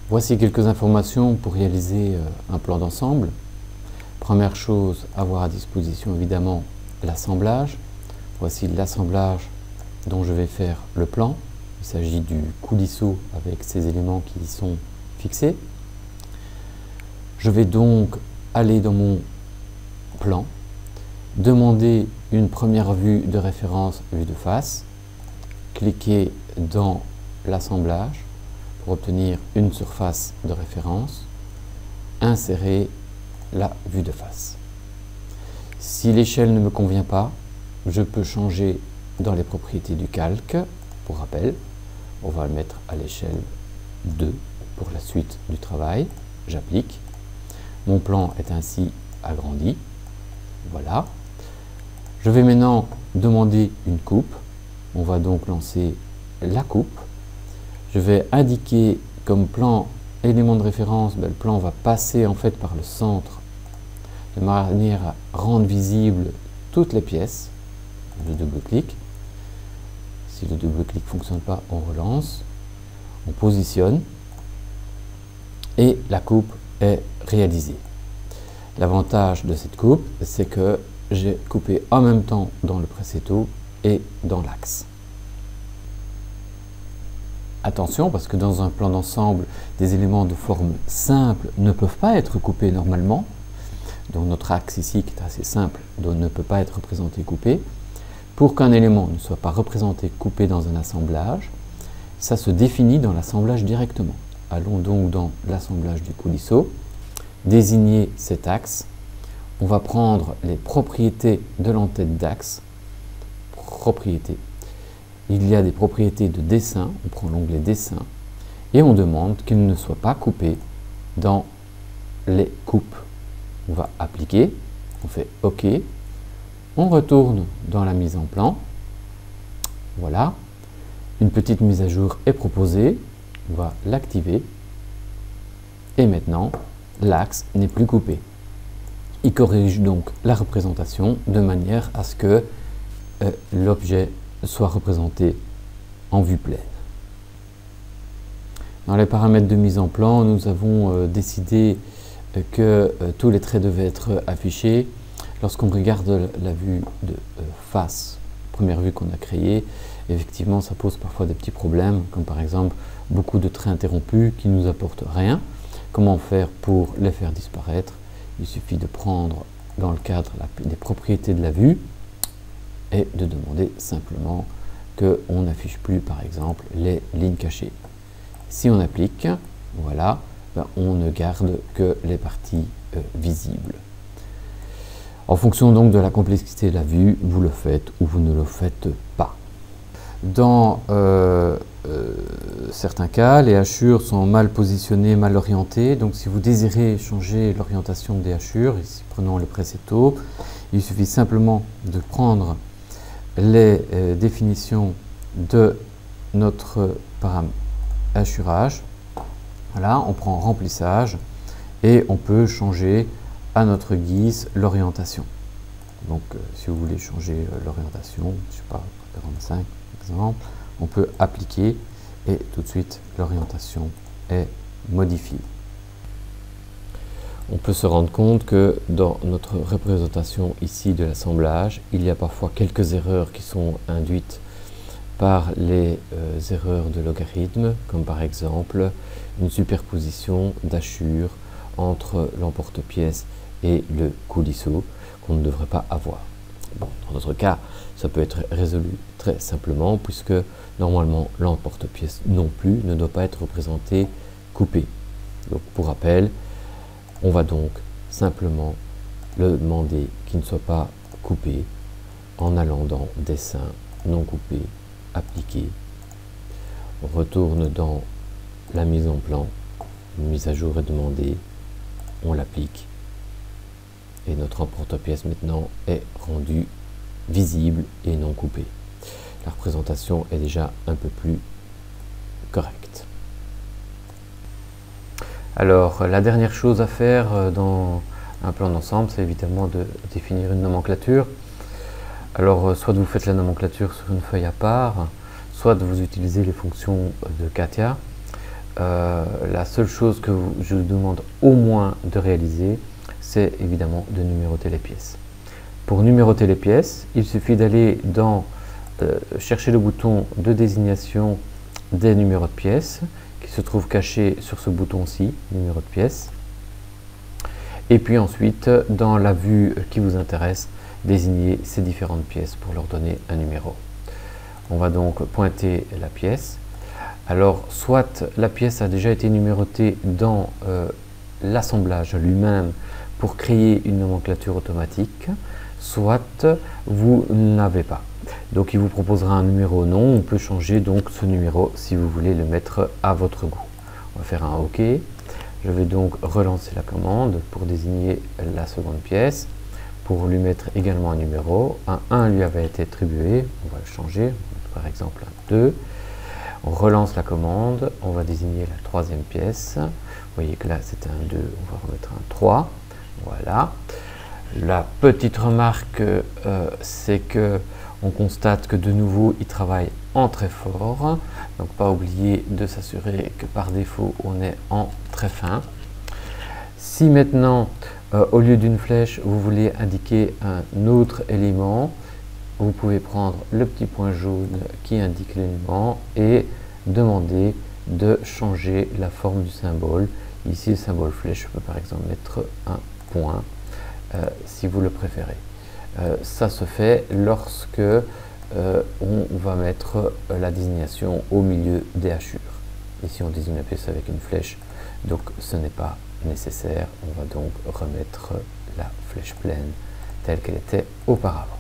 Voici quelques informations pour réaliser un plan d'ensemble. Première chose, avoir à disposition évidemment l'assemblage. Voici l'assemblage dont je vais faire le plan. Il s'agit du coulisseau avec ces éléments qui y sont fixés. Je vais donc aller dans mon plan, demander une première vue de référence vue de face, cliquer dans l'assemblage pour obtenir une surface de référence, insérer la vue de face. Si l'échelle ne me convient pas, je peux changer dans les propriétés du calque. Pour rappel, on va le mettre à l'échelle 2 pour la suite du travail. J'applique. Mon plan est ainsi agrandi. Voilà. Je vais maintenant demander une coupe. On va donc lancer la coupe. Je vais indiquer comme plan élément de référence, le plan va passer en fait par le centre de manière à rendre visible toutes les pièces. Je double-clique. Si le double-clic ne fonctionne pas, on relance. On positionne. Et la coupe est réalisée. L'avantage de cette coupe, c'est que j'ai coupé en même temps dans le précetto et dans l'axe. Attention, parce que dans un plan d'ensemble, des éléments de forme simple ne peuvent pas être coupés normalement. Donc notre axe ici, qui est assez simple, ne peut pas être représenté coupé. Pour qu'un élément ne soit pas représenté coupé dans un assemblage, ça se définit dans l'assemblage directement. Allons donc dans l'assemblage du coulisseau, désigner cet axe. On va prendre les propriétés de l'entête d'axe. Propriétés. Il y a des propriétés de dessin, on prend l'onglet dessin, et on demande qu'il ne soit pas coupé dans les coupes. On va appliquer, on fait OK, on retourne dans la mise en plan. Voilà, une petite mise à jour est proposée, on va l'activer, et maintenant l'axe n'est plus coupé. Il corrige donc la représentation de manière à ce que l'objet soit représenté en vue pleine. Dans les paramètres de mise en plan, nous avons décidé que tous les traits devaient être affichés. Lorsqu'on regarde la vue de face, première vue qu'on a créée, effectivement ça pose parfois des petits problèmes, comme par exemple beaucoup de traits interrompus qui ne nous apportent rien. Comment faire pour les faire disparaître? Il suffit de prendre dans le cadre des propriétés de la vue et de demander simplement qu'on n'affiche plus par exemple les lignes cachées. Si on applique, voilà, on ne garde que les parties visibles. En fonction donc de la complexité de la vue, vous le faites ou vous ne le faites pas. Dans certains cas, les hachures sont mal positionnées, mal orientées. Donc si vous désirez changer l'orientation des hachures, ici prenons le précetto, il suffit simplement de prendre les définitions de notre paramètre hachurage. Voilà, on prend remplissage et on peut changer à notre guise l'orientation. Donc si vous voulez changer l'orientation, je sais pas, 45 par exemple, on peut appliquer et tout de suite l'orientation est modifiée. On peut se rendre compte que dans notre représentation ici de l'assemblage, il y a parfois quelques erreurs qui sont induites par les erreurs de logarithme, comme par exemple une superposition d'hachures entre l'emporte-pièce et le coulisseau qu'on ne devrait pas avoir. Bon, dans notre cas, ça peut être résolu très simplement puisque normalement l'emporte-pièce non plus ne doit pas être représenté coupé. Donc pour rappel, on va donc simplement le demander qu'il ne soit pas coupé en allant dans dessin, non coupé, appliquer. On retourne dans la mise en plan, une mise à jour est demandée, on l'applique et notre emporte-pièce maintenant est rendu visible et non coupé. La représentation est déjà un peu plus correcte. Alors, la dernière chose à faire dans un plan d'ensemble, c'est évidemment de définir une nomenclature. Alors, soit vous faites la nomenclature sur une feuille à part, soit vous utilisez les fonctions de CATIA. la seule chose que je vous demande au moins de réaliser, c'est évidemment de numéroter les pièces. Pour numéroter les pièces, il suffit d'aller dans chercher le bouton de désignation des numéros de pièces qui se trouve caché sur ce bouton-ci, numéro de pièces. Et puis ensuite, dans la vue qui vous intéresse, désigner ces différentes pièces pour leur donner un numéro. On va donc pointer la pièce. Alors, soit la pièce a déjà été numérotée dans l'assemblage lui-même pour créer une nomenclature automatique, soit vous n'avez pas. Donc, il vous proposera un numéro non. On peut changer donc ce numéro si vous voulez le mettre à votre goût. On va faire un OK. Je vais donc relancer la commande pour désigner la seconde pièce, pour lui mettre également un numéro. Un 1 lui avait été attribué, on va le changer, par exemple un 2. On relance la commande, on va désigner la troisième pièce. Vous voyez que là c'était un 2, on va remettre un 3. Voilà. La petite remarque, c'est que on constate que de nouveau il travaille en très fort. Donc pas oublier de s'assurer que par défaut on est en très fin. Si maintenant au lieu d'une flèche vous voulez indiquer un autre élément, vous pouvez prendre le petit point jaune qui indique l'élément et demander de changer la forme du symbole. Ici le symbole flèche, je peux par exemple mettre un point si vous le préférez. Ça se fait lorsque on va mettre la désignation au milieu des hachures. Ici on désigne la pièce avec une flèche, donc ce n'est pas nécessaire. On va donc remettre la flèche pleine telle qu'elle était auparavant.